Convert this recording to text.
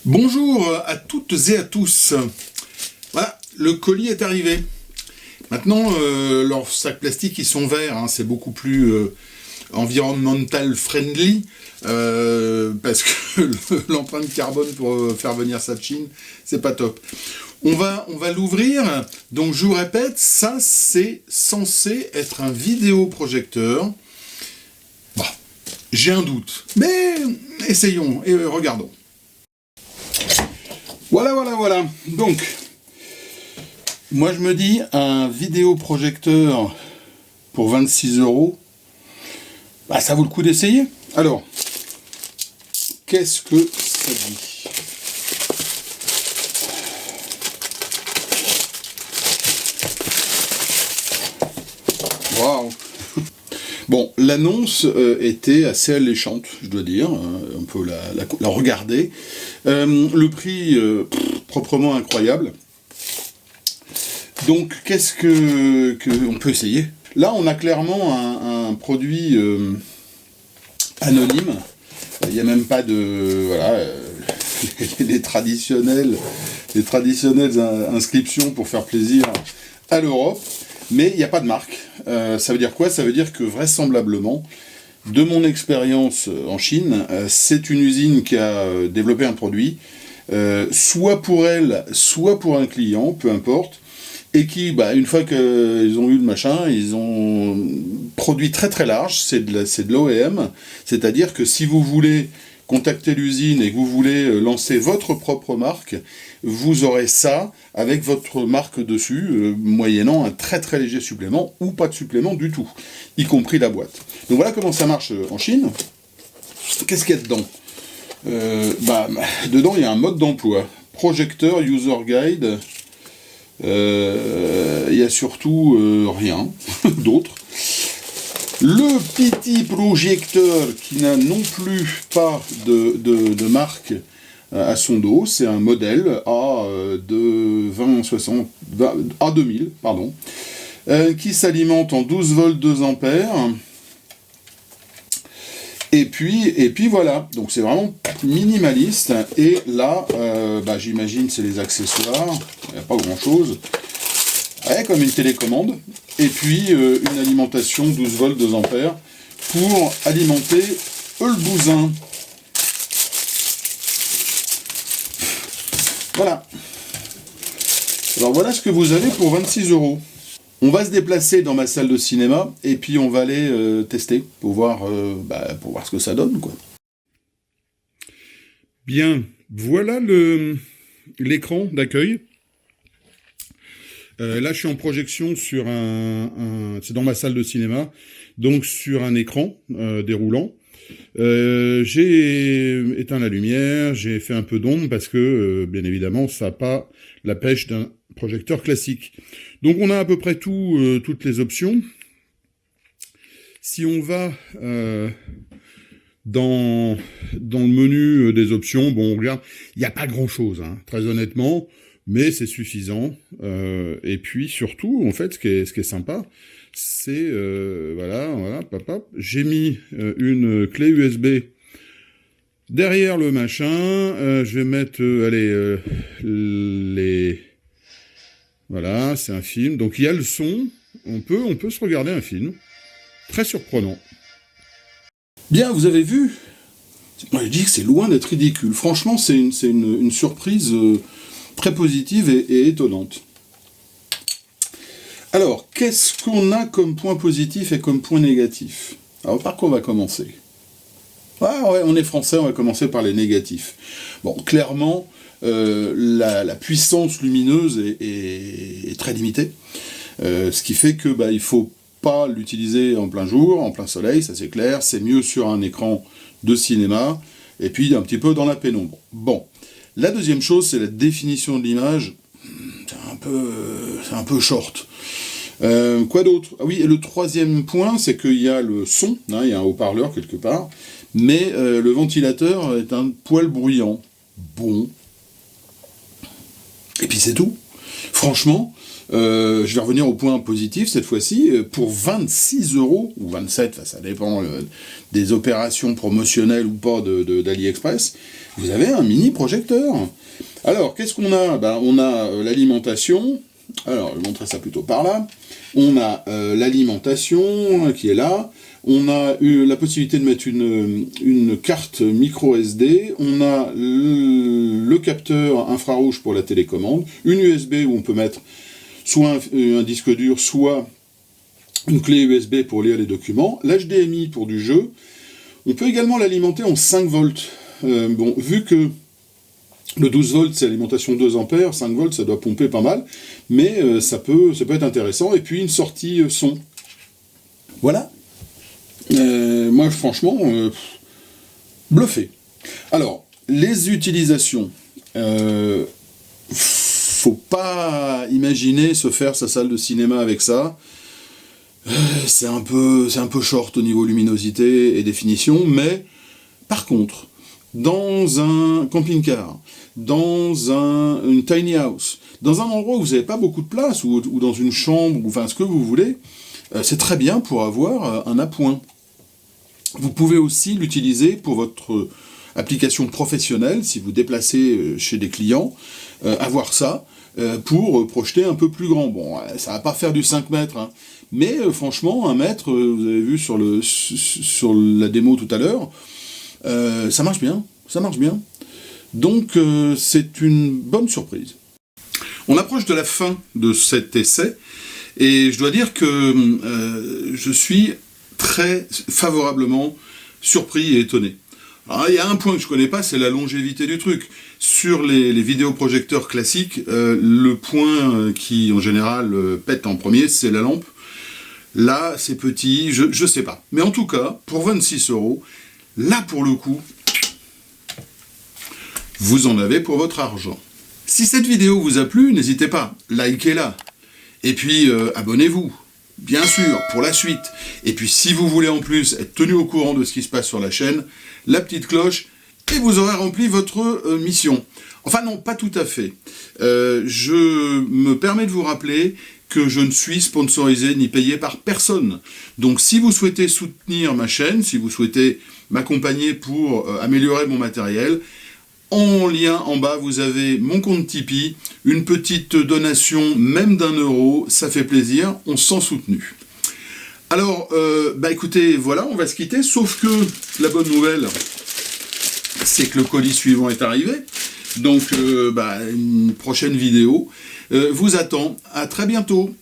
Bonjour à toutes et à tous. Voilà, le colis est arrivé. Maintenant, leurs sacs plastiques, ils sont verts, hein, c'est beaucoup plus environnemental friendly, parce que l'empreinte carbone pour faire venir ça de Chine, c'est pas top. On va l'ouvrir, donc je vous répète, ça c'est censé être un vidéoprojecteur. Bon, j'ai un doute, mais essayons et regardons. Voilà. Donc, moi je me dis, un vidéoprojecteur pour 26 €, bah, ça vaut le coup d'essayer. Alors, qu'est-ce que ça dit ? Waouh ! Bon, l'annonce était assez alléchante, je dois dire, on peut la regarder. Le prix, proprement incroyable. Donc, qu'est-ce qu'on peut essayer ? Là, on a clairement un produit anonyme. Il n'y a même pas de... Voilà, les traditionnelles inscriptions pour faire plaisir à l'Europe. Mais il n'y a pas de marque. Ça veut dire quoi ? Ça veut dire que vraisemblablement, de mon expérience en Chine, c'est une usine qui a développé un produit, soit pour elle, soit pour un client, peu importe, et qui, une fois qu'ils ont eu le machin, ils ont produit très très large, c'est de l'OEM, c'est-à-dire que si vous voulez contacter l'usine et que vous voulez lancer votre propre marque, vous aurez ça avec votre marque dessus, moyennant un très très léger supplément, ou pas de supplément du tout, y compris la boîte. Donc voilà comment ça marche en Chine. Qu'est-ce qu'il y a dedans ? Dedans il y a un mode d'emploi, projecteur, user guide, il y a surtout rien d'autre. Le petit projecteur qui n'a non plus pas de marque à son dos, c'est un modèle A2000, qui s'alimente en 12 volts 2 ampères. Et puis voilà, donc c'est vraiment minimaliste. Et là, j'imagine c'est les accessoires, il n'y a pas grand chose. Ouais, comme une télécommande, et puis une alimentation 12 volts 2 ampères pour alimenter le bousin. Voilà. Alors voilà ce que vous avez pour 26 €. On va se déplacer dans ma salle de cinéma et puis on va aller tester pour voir ce que ça donne, quoi. Bien, voilà l'écran d'accueil. Là, je suis en projection sur c'est dans ma salle de cinéma, donc sur un écran déroulant. J'ai éteint la lumière, j'ai fait un peu d'ombre parce que, bien évidemment, ça n'a pas la pêche d'un projecteur classique. Donc, on a à peu près toutes les options. Si on va dans le menu des options, on regarde, il n'y a pas grand-chose, hein, très honnêtement. Mais c'est suffisant. Et puis surtout, en fait, ce qui est sympa, c'est j'ai mis une clé USB derrière le machin. Je vais mettre, voilà, c'est un film. Donc il y a le son. On peut se regarder un film. Très surprenant. Bien, vous avez vu. Moi, je dis que c'est loin d'être ridicule. Franchement, c'est une surprise. Très positive et étonnante. Alors, qu'est-ce qu'on a comme point positif et comme point négatif ? Alors, par quoi on va commencer ? On est français, on va commencer par les négatifs. Bon, clairement, la puissance lumineuse est très limitée, ce qui fait que il faut pas l'utiliser en plein jour, en plein soleil, ça c'est clair, c'est mieux sur un écran de cinéma, et puis un petit peu dans la pénombre. Bon. La deuxième chose, c'est la définition de l'image. C'est un peu short. Quoi d'autre ? Ah oui, et le troisième point, c'est qu'il y a le son, hein, il y a un haut-parleur quelque part, mais le ventilateur est un poil bruyant. Bon. Et puis c'est tout. Franchement, je vais revenir au point positif cette fois-ci. Pour 26 € ou 27, ça dépend des opérations promotionnelles ou pas d'AliExpress. vous avez un mini projecteur. Alors, qu'est-ce qu'on a? On a l'alimentation. Alors, je vais montrer ça plutôt par là. On a l'alimentation qui est là. On a eu la possibilité de mettre une carte micro SD. On a le capteur infrarouge pour la télécommande. Une USB où on peut mettre soit un disque dur, soit une clé USB pour lire les documents. L'HDMI pour du jeu. On peut également l'alimenter en 5 volts. Bon, vu que le 12 volts, c'est alimentation 2 ampères, 5 volts, ça doit pomper pas mal, mais ça peut être intéressant. Et puis une sortie son. Voilà. Moi, franchement, bluffé. Alors, les utilisations. Faut pas imaginer se faire sa salle de cinéma avec ça. C'est un peu short au niveau luminosité et définition, mais par contre, dans un camping-car, dans une tiny house, dans un endroit où vous n'avez pas beaucoup de place, ou dans une chambre, ou enfin ce que vous voulez, c'est très bien pour avoir un appoint. Vous pouvez aussi l'utiliser pour votre application professionnelle, si vous déplacez chez des clients, avoir ça pour projeter un peu plus grand. Bon, ça va pas faire du 5 mètres, hein, mais franchement, 1 mètre, vous avez vu sur la démo tout à l'heure, ça marche bien, ça marche bien. Donc c'est une bonne surprise. On approche de la fin de cet essai, et je dois dire que je suis très favorablement surpris et étonné. Alors, il y a un point que je ne connais pas, c'est la longévité du truc. Sur les vidéoprojecteurs classiques, le point qui en général pète en premier, c'est la lampe. Là, c'est petit, je sais pas. Mais en tout cas, pour 26 €, là pour le coup, vous en avez pour votre argent. Si cette vidéo vous a plu, n'hésitez pas, likez-la. Et puis, abonnez-vous, bien sûr, pour la suite. Et puis, si vous voulez en plus être tenu au courant de ce qui se passe sur la chaîne, la petite cloche, et vous aurez rempli votre mission. Enfin non, pas tout à fait. Je me permets de vous rappeler que je ne suis sponsorisé ni payé par personne. Donc si vous souhaitez soutenir ma chaîne, si vous souhaitez m'accompagner pour améliorer mon matériel, en lien en bas, vous avez mon compte Tipeee, une petite donation, même d'1 €, ça fait plaisir, on se sent soutenu. Alors, écoutez, voilà, on va se quitter, sauf que la bonne nouvelle, c'est que le colis suivant est arrivé. Donc, une prochaine vidéo vous attend. À très bientôt.